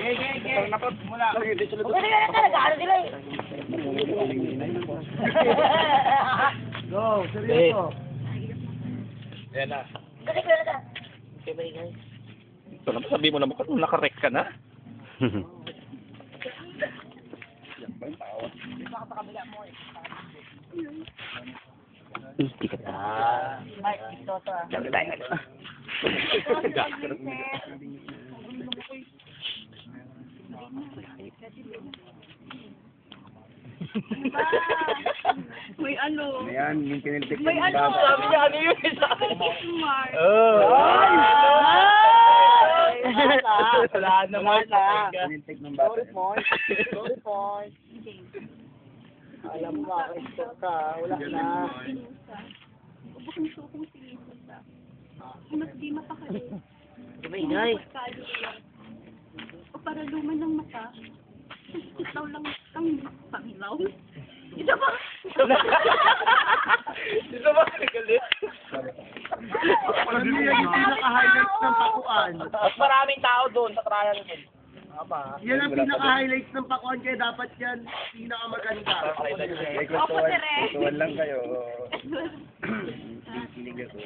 Nag-ano sila eh. Go, seryoso. Yan na. Kasi kaya na. Okay, balik na. Ito naman, sabi mo naman kung nakarek ka na. Hindi ka ta. Mike, dito to ah. Sabi tayo. May ano. Ayan, yung kiniltik May ng ano. bata. Sabi niya, ano yun? Sabi niya. Smart. Wala naman na. Kiniltik ng bata. Sorry, point. Alam mo, makaistop ka. Wala na. Bukang sukong sinisita. Mas di mapakali. Di ba, inay? O para luman ng mata. Itaw lang ang pangilaw. Ito ba? Ito ba nagalit? Ano yung pinaka-highlights ng pakuan? Mas maraming tao doon sa trial din. Yan ang pinaka-highlights ng pakuan, kaya dapat yan pinakamaganda. Ako, Tere. Kwentuhan lang kayo. Kinig ako.